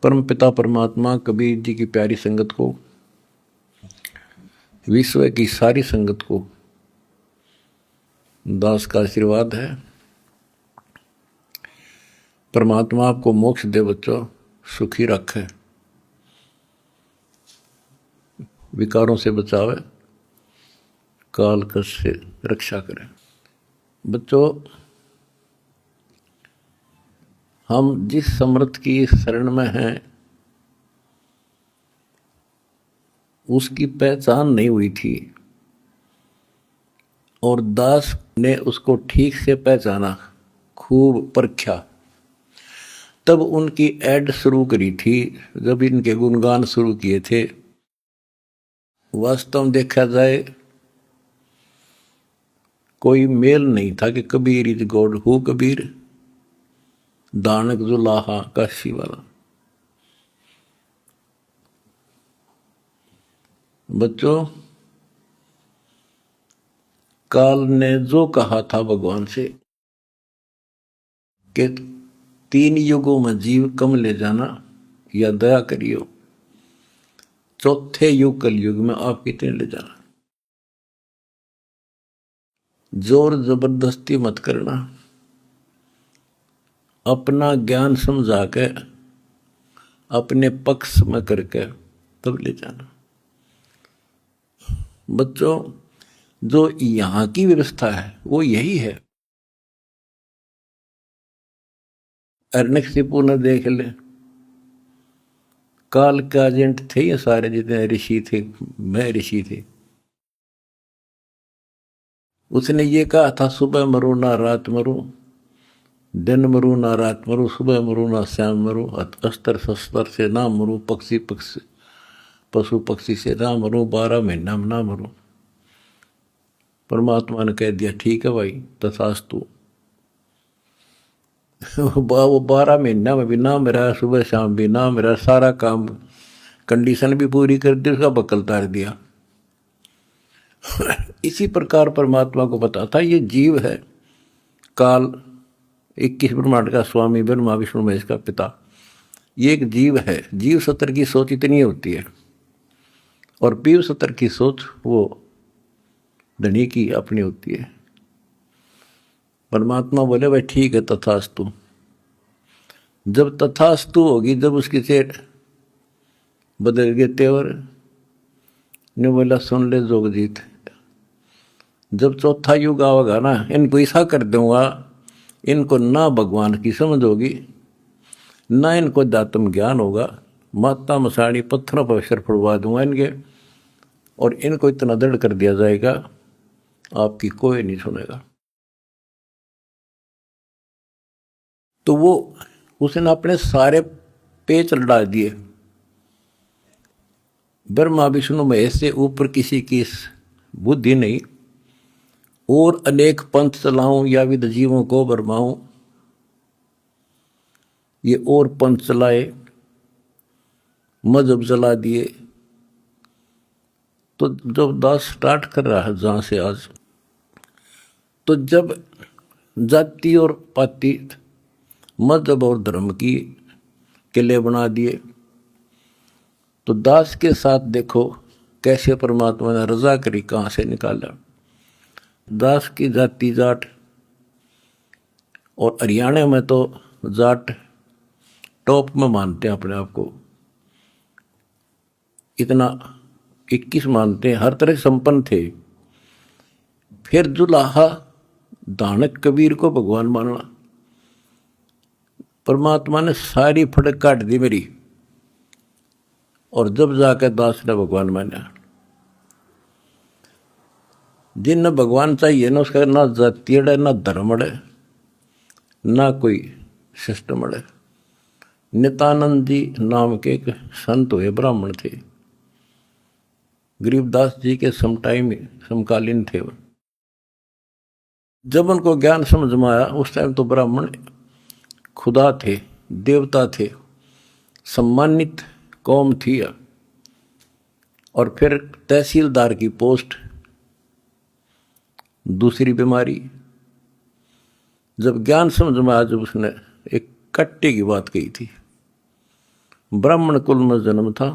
परम पिता परमात्मा कबीर जी की प्यारी संगत को, विश्व की सारी संगत को दास का आशीर्वाद है। परमात्मा आपको मोक्ष दे बच्चों, सुखी रखे, विकारों से बचावे, काल कष्ट से रक्षा करे। बच्चों, हम जिस समर्थ की शरण में हैं उसकी पहचान नहीं हुई थी और दास ने उसको ठीक से पहचाना, खूब परखा, तब उनकी ऐड शुरू करी थी, जब इनके गुणगान शुरू किए थे। वास्तव में देखा जाए कोई मेल नहीं था कि Kabir is God, who Kabir, दानक जो लाहा काशी वाला। बच्चों, काल ने जो कहा था भगवान से कि 3 युगों में जीव कम ले जाना या दया करियो, चौथे युग कलयुग में आप कितने ले जाना, जोर जबरदस्ती मत करना, अपना ज्ञान समझा के अपने पक्ष में करके तब ले जाना। बच्चों, जो यहां की व्यवस्था है वो यही है। अर्नकशिपु ने देख ले, काल के एजेंट थे ये सारे, जितने ऋषि थे, मैं ऋषि थे। उसने ये कहा था, सुबह मरो ना रात मरो, दिन मरो ना रात मरो, सुबह मरो ना शाम मरो, अस्त्र शस्त्र से ना मरो, पशु पक्षी से ना मरो, 12 महीना में ना मरो। परमात्मा ने कह दिया, ठीक है भाई, तथास्तु। वो 12 महीना में भी ना मेरा, सुबह शाम भी ना मेरा, सारा काम कंडीशन भी पूरी कर दी, उसका बकल तार दिया। इसी प्रकार परमात्मा को पता था ये जीव है, काल 21 ब्रह्मांड का स्वामी, ब्रह्मा विष्णु महेश का पिता, ये एक जीव है। जीव सत्र की सोच इतनी होती है और पीव सत्र की सोच वो धनी की अपनी होती है। परमात्मा बोले, भाई ठीक है, तथास्तु। जब तथास्तु होगी, जब उसकी से बदल गए तेवर, ने बोला, सुन ले जोगजीत, जब चौथा युग आवेगा ना, इनको ऐसा कर दूंगा, इनको ना भगवान की समझ होगी, ना इनको दातम ज्ञान होगा, माता मसाणी पत्थरों पर सिर फुड़वा दूंगा इनके, और इनको इतना दृढ़ कर दिया जाएगा आपकी कोई नहीं सुनेगा। तो वो उसने अपने सारे पेच लड़ा दिए, ब्रह्मा विष्णु महेश से ऊपर किसी की बुद्धि नहीं, और अनेक पंथ चलाऊं या विद जीवों को बरमाऊं, ये और पंथ चलाए, मजहब चला दिए। तो जब दास स्टार्ट कर रहा है जहां से आज, तो जब जाति और पाति, मजहब और धर्म की किले बना दिए, तो दास के साथ देखो कैसे परमात्मा ने रजा करी, कहां से निकाला। दास की जाति जाट, और हरियाणा में तो जाट टॉप में मानते हैं अपने आप को, इतना 21 मानते हैं, हर तरह संपन्न थे। फिर जुलाहा दानक कबीर को भगवान मानना, परमात्मा ने सारी फड़क काट दी मेरी, और जब जाकर दास ने भगवान माना। जिन भगवान चाहिए ना, उसका ना जाति अड़े, ना धर्म अड़े, ना कोई सिस्टम अड़े। नित्यानंद जी नाम के एक संत हुए, ब्राह्मण थे, गरीबदास जी के समकालीन थे। जब उनको ज्ञान समझ में आया, उस टाइम तो ब्राह्मण खुदा थे, देवता थे, सम्मानित कौम थी। और फिर तहसीलदार की पोस्ट, दूसरी बीमारी। जब ज्ञान समझ में आया, जब उसने एक कट्टे की बात कही थी, ब्राह्मण कुल में जन्म था,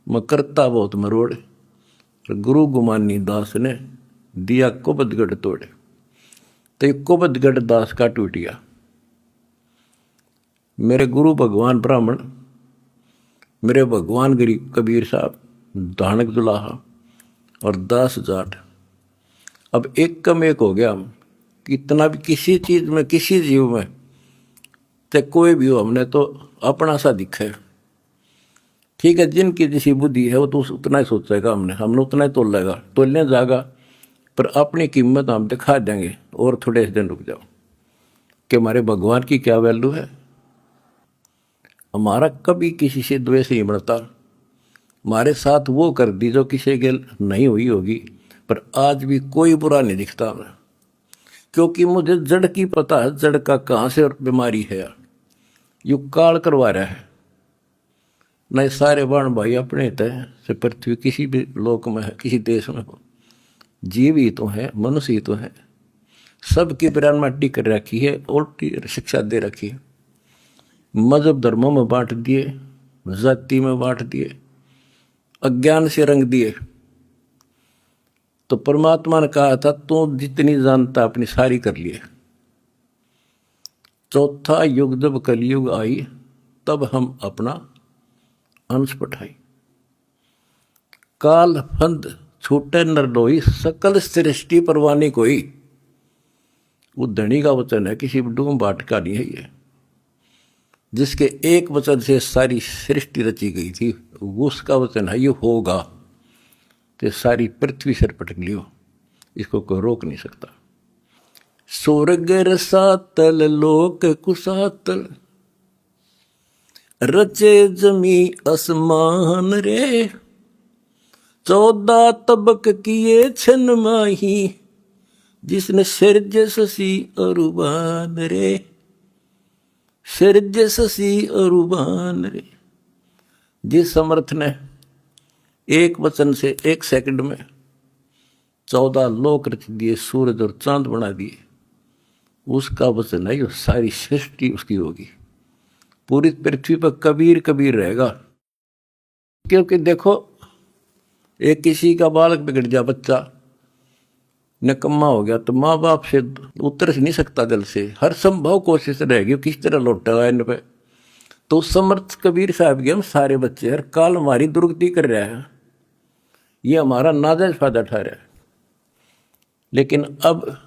मैं करता बहुत मरोड़। गुरु गुमानी दास ने दिया कुबदगढ़ तोड़े, तो कुबदगढ़ दास का टूट गया। मेरे गुरु भगवान ब्राह्मण, मेरे भगवान गरीब कबीर साहब, धानक दुलाहा और दास जाट। अब एक कम एक हो गया। हम कितना भी किसी चीज में, किसी जीव में, चाहे कोई भी हो, हमने तो अपना सा दिखा है। ठीक है, जिनकी जैसी बुद्धि है वो तो उतना ही सोचेगा, हमने उतना ही तोलेगा, तोलने जाएगा, पर अपनी कीमत हम दिखा देंगे। और थोड़े दिन रुक जाओ कि हमारे भगवान की क्या वैल्यू है। हमारा कभी किसी से द्वेष नहीं बढ़ता। हमारे साथ वो कर दी जो किसी के नहीं हुई होगी, पर आज भी कोई बुरा नहीं दिखता हमें, क्योंकि मुझे जड़ की पता है, जड़ का कहाँ से बीमारी है। यू काल करवा रहा है। नहीं सारे बाण भाई अपने तय से पृथ्वी किसी भी लोक में है, किसी देश में हो, जीव ही तो है, मनुष्य ही तो है। सबकी बिरान माटी कर रखी है, उल्टी शिक्षा दे रखी है। मजहब धर्मों में बांट दिए, जाति में बांट दिए, अज्ञान से रंग दिए। तो परमात्मा ने कहा था तू जितनी जानता अपनी सारी कर लिए। चौथा युग जब कलयुग आई, तब हम अपना अंश पठाई। काल फंद छूटे नर लोई, सकल सृष्टि परवानी कोई। वो धनी का वचन है, किसी डूम बाट का नहीं है ये। जिसके एक वचन से सारी सृष्टि रची गई थी, उसका वचन है ये होगा, तो सारी पृथ्वी सिर पटक लियो, इसको कोई रोक नहीं सकता। स्वर्ग रसातल लोक कुसातल, रचे जमी असमान रे। 14 तबक किए छन माही, जिसने सिरज ससी अरुबान रे। सिरज ससी अरुबान रे। जिस समर्थ ने एक वचन से एक सेकंड में 14 लोक रच दिए, सूरज और चांद बना दिए, उसका वचन है सारी सृष्टि उसकी होगी। पूरी पृथ्वी पर कबीर कबीर रहेगा। क्योंकि देखो, एक किसी का बालक बिगड़ गया, बच्चा निकम्मा हो गया, तो माँ बाप से उतर नहीं सकता दिल से, हर संभव कोशिश रहेगी किस तरह लौटेगा इन पे। तो समर्थ कबीर साहब के हम सारे बच्चे हर काल हमारी दुर्गति कर रहे हैं, ये हमारा नाजायज फायदा उठा रहा है। लेकिन अब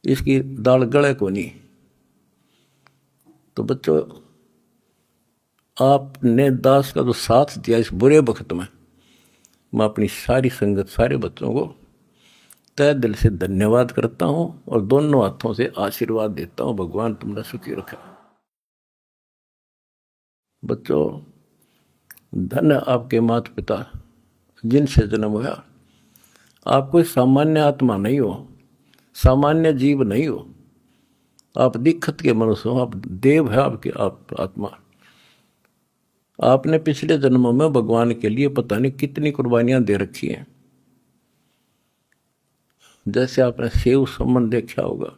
इसकी दाल गले को नहीं। तो बच्चों, आपने दास का जो साथ दिया इस बुरे वक्त में, मैं अपनी सारी संगत, सारे बच्चों को तय दिल से धन्यवाद करता हूं और दोनों हाथों से आशीर्वाद देता हूं। भगवान तुमने सुखी रखा। बच्चों, धन्य आपके माता पिता जिनसे जन्म हुआ। आप कोई सामान्य आत्मा नहीं हो, सामान्य जीव नहीं हो, आप दिक्कत के मनुष्य हो, आप देव है आपके आप आत्मा। आपने पिछले जन्मों में भगवान के लिए पता नहीं कितनी कुर्बानियां दे रखी हैं। जैसे आपने सेव सम्मान देखा होगा,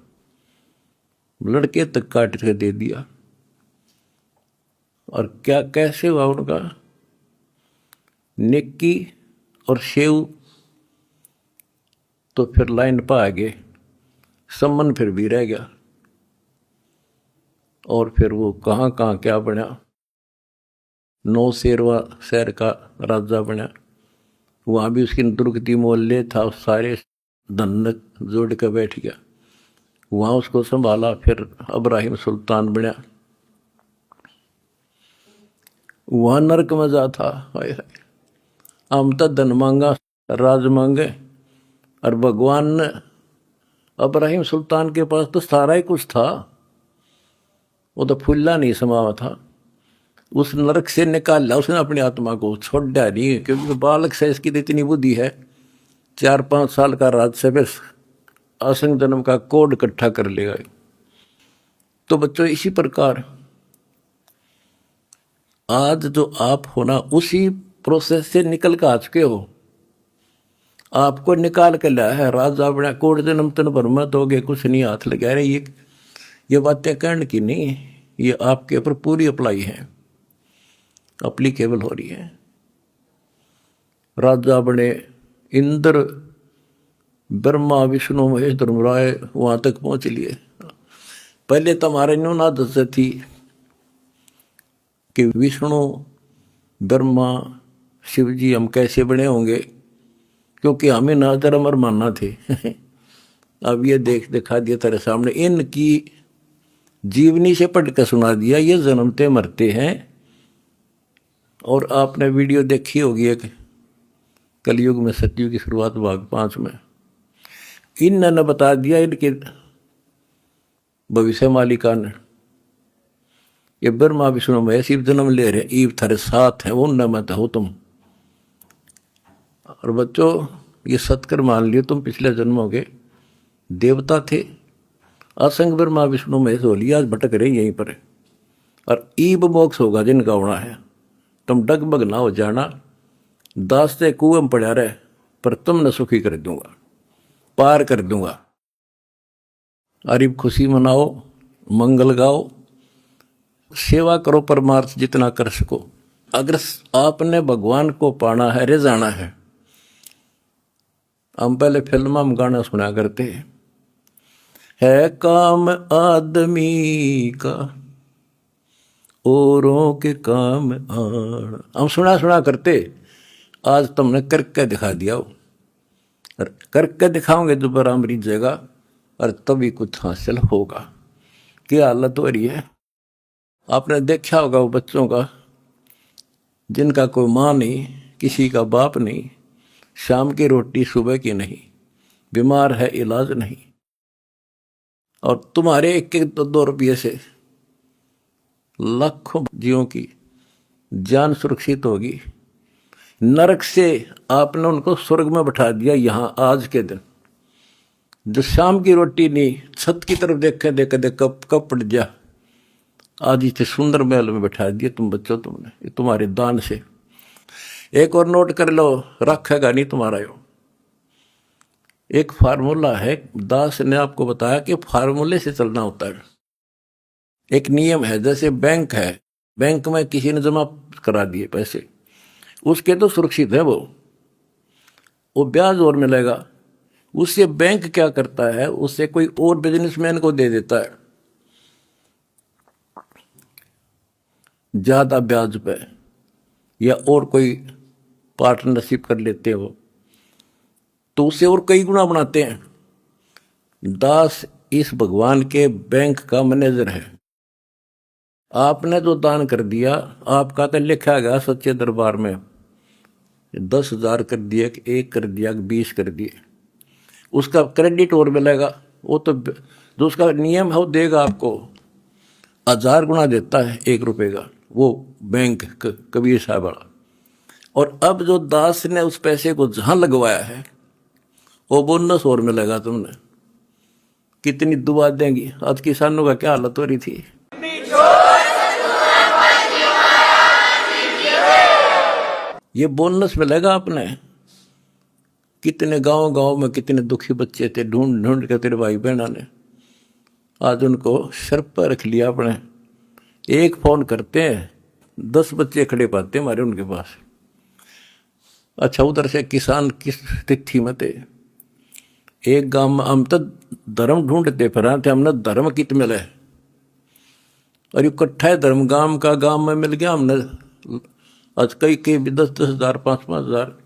लड़के तक काट के दे दिया, और क्या कैसे हुआ उनका नेकी और सेव, तो फिर लाइन पर आ गए, सम्मान फिर भी रह गया, और फिर वो कहाँ कहाँ क्या बना, 9 शेरवा शहर का राजा बना, वहाँ भी उसकी दुर्गति मोहल्ले था, सारे धन जोड़ के बैठ गया, वहाँ उसको संभाला, फिर इब्राहिम सुल्तान बना, वहाँ नरक मजा था। हाय हाय, हम तो धन मांगा, राज मांगे, और भगवान ने इब्राहिम सुल्तान के पास तो सारा ही कुछ था, वो तो फुल्ला नहीं समावा था, उस नरक से निकाला उसने अपनी आत्मा को, छोड़ दिया नहीं, क्योंकि बालक से इसकी तो इतनी बुद्धि है, 4-5 साल का राज से बस असंग जन्म का कोड इकट्ठा कर लेगा। तो बच्चों, इसी प्रकार आज जो आप हो ना, उसी प्रोसेस से निकल कर आ चुके हो। आपको निकाल के लाया है राजा बना, कोड जन्म तन भर में दोगे कुछ नहीं, हाथ लगा रहे। ये बातें कहने की नहीं, ये आपके ऊपर पूरी अप्लाई है। अप्लीकेबल हो रही है। राजा बने इंद्र, ब्रह्मा विष्णु महेश धर्मराय वहां तक पहुंच लिए। पहले तो हमारे न्यून आदत से थी कि विष्णु ब्रह्मा शिव जी हम कैसे बने होंगे, क्योंकि हमें ना धर्म और मानना थे। अब ये दिखा दिया तेरे सामने, इनकी जीवनी से पढ़ कर सुना दिया, ये जन्मते मरते हैं। और आपने वीडियो देखी होगी एक कलयुग में सतयुग की शुरुआत भाग 5 में, इन्होंने बता दिया इनके भविष्य मालिका ने, ये ब्रह्मा विष्णु में शिव जन्म ले रहे, ईव थारे साथ है, उन मत हो तुम। और बच्चों ये सत्कर मान लियो, तुम पिछले जन्मों के देवता थे। असंग ब्रह्मा विष्णु महेश हो लिया, आज भटक रहे यहीं पर। और ईब मोक्ष होगा जिनका होना है, तुम डगमग ना हो जाना, दास्ते कुएं में पड़ा रहे, पर तुमने सुखी कर दूंगा, पार कर दूंगा। अरिब खुशी मनाओ, मंगल गाओ, सेवा करो, परमार्थ जितना कर सको। अगर आपने भगवान को पाना है, रिझाना है, हम पहले फिल्म में गाना सुना करते है काम आदमी का औरों के काम आण, हम सुना करते। आज तुमने करके दिखा दिया हो, और करके दिखाओगे दोबारा हम रिझेगा, और तभी कुछ हासिल होगा। क्या हालत हो रही है, आपने देखा होगा वो बच्चों का जिनका कोई माँ नहीं, किसी का बाप नहीं, शाम की रोटी सुबह की नहीं, बीमार है इलाज नहीं, और तुम्हारे 1-2 रुपये से लाखों जीवों की जान सुरक्षित होगी। नरक से आपने उनको स्वर्ग में बैठा दिया यहाँ आज के दिन। जो शाम की रोटी नहीं, छत की तरफ देखे देख कब पड़ जा, आज इसे सुंदर महल में बैठा दिया तुम बच्चों, तुमने तुम्हारे दान से। एक और नोट कर लो, रखेगा नहीं तुम्हारा यो। एक फार्मूला है, दास ने आपको बताया कि फार्मूले से चलना होता है। एक नियम है, जैसे बैंक है, बैंक में किसी ने जमा करा दिए पैसे, उसके तो सुरक्षित है, वो ब्याज और मिलेगा। उससे बैंक क्या करता है, उससे कोई और बिजनेसमैन को दे देता है ज्यादा ब्याज पे, या और कोई पार्टनरशिप कर लेते हो तो उससे और कई गुना बनाते हैं। दास इस भगवान के बैंक का मैनेजर है। आपने जो दान कर दिया, आपका तो लिखा गया सच्चे दरबार में, 10,000 कर दिया, 1 कर दिया, 20 कर दिए, उसका क्रेडिट और मिलेगा। वो तो जो उसका नियम है वो देगा आपको, 1000 गुना देता है 1 रुपये का, वो बैंक कबीर साहब वाला। और अब जो दास ने उस पैसे को जहां लगवाया है, वो बोनस और मिलेगा तुमने। कितनी दुआ देंगी। आज किसानों का क्या हालत हो रही थी। ये बोनस मिलेगा आपने। कितने गांव में कितने दुखी बच्चे थे, ढूंढ ढूंढ के तेरे भाई बहना ने आज उनको सर पर रख लिया अपने। एक फोन करते हैं, 10 बच्चे खड़े पाते हमारे उनके पास। अच्छा, उधर से किसान किस तिथि में थे। एक गांव में हम तो धर्म ढूंढते फिर थे, हमने धर्म कित मिले, और इकट्ठा है धर्म गांव में मिल गया हमने। आज कई 10-10 हज़ार, 5-5 हज़ार,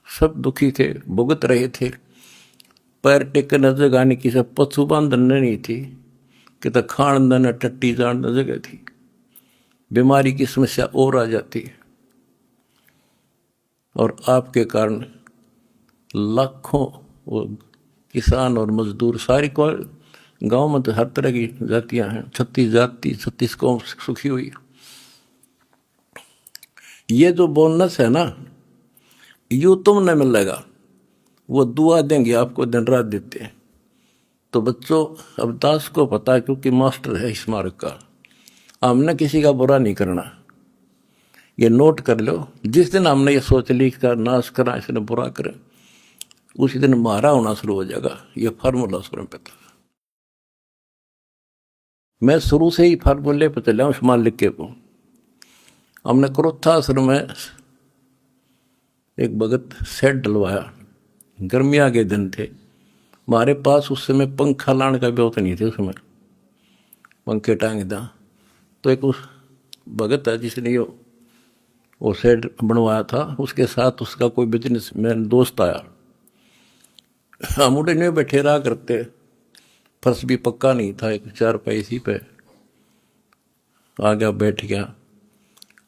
सब दुखी थे, भुगत रहे थे। पैर टेकने जगह नहीं, किसी पशु बांधन नहीं थी, कि तो खान न टट्टी जान जगह थी। बीमारी की समस्या और आ जाती, और आपके कारण लाखों वो किसान और मजदूर, सारी को गांव में तो हर तरह की जातियां हैं, 36 जाति, 36 कौम सुखी हुई। ये जो बोनस है ना, यू तुमने मिलेगा, वो दुआ देंगे आपको, दिन रात देते हैं। तो बच्चों, अब दास को पता है, क्योंकि मास्टर है इस मार्ग का, हमने किसी का बुरा नहीं करना। ये नोट कर लो, जिस दिन हमने ये सोच ली का नाश करा, इसने बुरा करे, उसी दिन मारा होना शुरू हो जाएगा। ये फार्मूला शुरू पे था। मैं शुरू से ही फार्मूले पे चला हूँ, मालिक के को। हमने क्रोथा आश्रम में एक भगत सेट डलवाया, गर्मियाँ के दिन थे, हमारे पास उस समय पंखा लाने का भी नहीं थे, उसमें पंखे टांग दा। तो एक उस भगत है जिसने वो सेट बनवाया था, उसके साथ उसका कोई बिजनेस मैन दोस्त आया। हम उठे नहीं बैठे रहा करते, फर्श भी पक्का नहीं था, एक 4 पैसी पे आ गया, बैठ गया।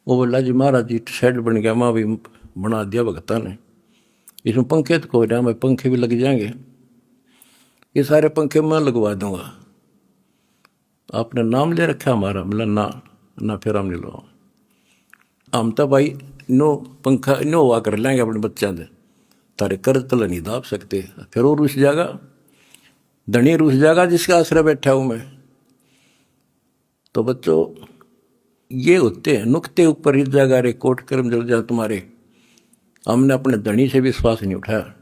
वो बोला जी महाराज जी शेड बन गया, माँ भी बना दिया भगता ने, इसमें पंखे तो कोई रहा, मैं पंखे भी लग जाएंगे, ये सारे पंखे मैं लगवा दूंगा, आपने नाम ले रखा हमारा? बोला ना फिर हम नहीं लो, हम तो भाई नो पंखा नो हुआ कर लेंगे अपने बच्चों से, तारे कर्ज तला नहीं दाब सकते। फिर वो रुस जाएगा, धनी रुस जाएगा जिसका आश्रय बैठा हूं मैं। तो बच्चों ये होते हैं नुक्ते ऊपर इस जगह रे कोट कर्म जल जा तुम्हारे। हमने अपने धनी से विश्वास नहीं उठाया।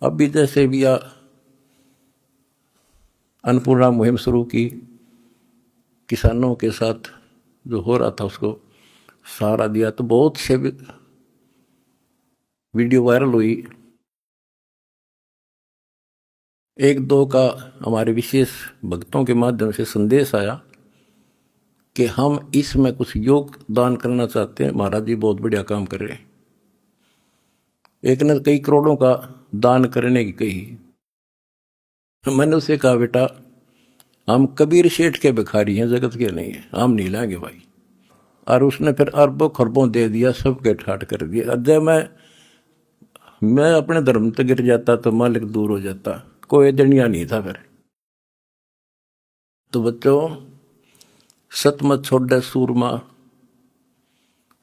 अब भी जैसे भी अन्नपूर्णा मुहिम शुरू की, किसानों के साथ जो हो रहा था उसको सहारा दिया, तो बहुत से वीडियो वायरल हुई। 1-2 का हमारे विशेष भक्तों के माध्यम से संदेश आया कि हम इसमें कुछ योगदान करना चाहते हैं, महाराज जी बहुत बढ़िया काम कर रहे हैं। एक ने कई करोड़ों का दान करने की कही। मैंने उसे कहा बेटा हम कबीर शेठ के भिखारी हैं, जगत के नहीं है, हम नहीं लाएंगे भाई। और उसने फिर अरबों खरबों दे दिया, सबके ठाट कर दिया। जब मैं अपने धर्म तक गिर जाता तो मालिक दूर हो जाता, कोई दनिया नहीं था फिर। तो बच्चों सत मत छोड़े सूरमा,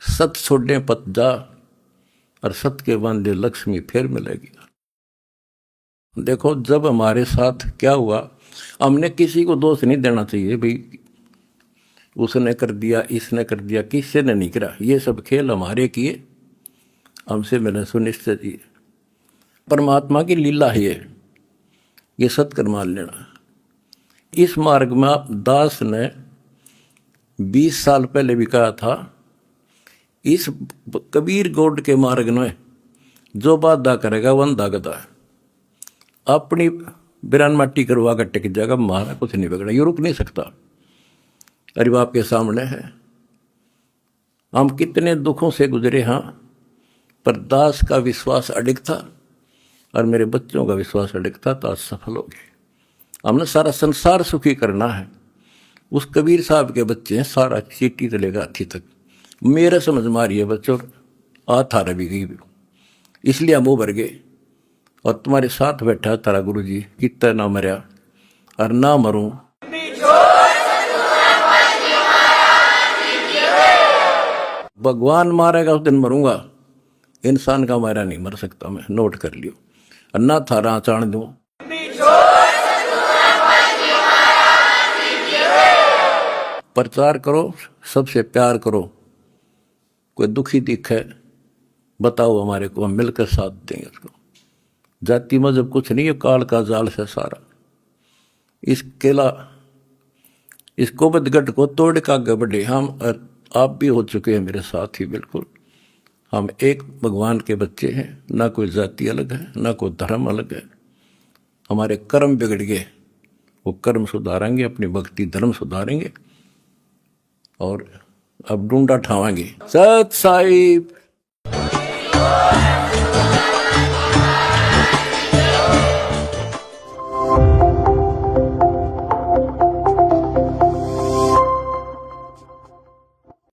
सत छोड़े पत जा, और सत के बांधे लक्ष्मी फिर मिलेगी। देखो जब हमारे साथ क्या हुआ, हमने किसी को दोष नहीं देना चाहिए भाई उसने कर दिया, इसने कर दिया, किसी ने नहीं करा। ये सब खेल हमारे किए, हमसे मैंने सुनिश्चित किए। परमात्मा की लीला है ये सत्कर मान लेना। इस मार्ग में आप दास ने 20 साल पहले भी कहा था, इस कबीर गौड़ के मार्ग में जो बाधा करेगा वंदा गदा, अपनी बिरान माटी करवा कर टिक जाएगा, मारा कुछ नहीं बिगड़ा, ये रुक नहीं सकता। अरे बाप के सामने है, हम कितने दुखों से गुजरे। हाँ, पर दास का विश्वास अडिग था और मेरे बच्चों का विश्वास अडिग था, तो आज सफल हो गए। हमने सारा संसार सुखी करना है। उस कबीर साहब के बच्चे हैं, सारा चीटी से लेकर हाथी तक मेरा समझ मारी है बच्चों, थारा भी गई, इसलिए हम उभर गए। और तुम्हारे साथ बैठा तारा गुरु जी, कितना ना मरया और ना मरूं। भगवान मारेगा उस दिन मरूंगा, इंसान का मारा नहीं मर सकता मैं, नोट कर लियो। और ना थारा चाण दूं, प्रचार करो, सबसे प्यार करो। कोई दुखी दिखे बताओ हमारे को, हम मिलकर साथ देंगे उसको। जाति मजहब कुछ नहीं है, काल का जाल से सारा। इस केला इस कोबदगढ़ को तोड़ का आगे बढ़े। हम आप भी हो चुके हैं मेरे साथ ही, बिल्कुल हम एक भगवान के बच्चे हैं। ना कोई जाति अलग है, ना कोई धर्म अलग है। हमारे कर्म बिगड़ गए, वो कर्म सुधारेंगे, अपनी भक्ति धर्म सुधारेंगे और अब ढूंढा ठावाएंगे। सत साहिब।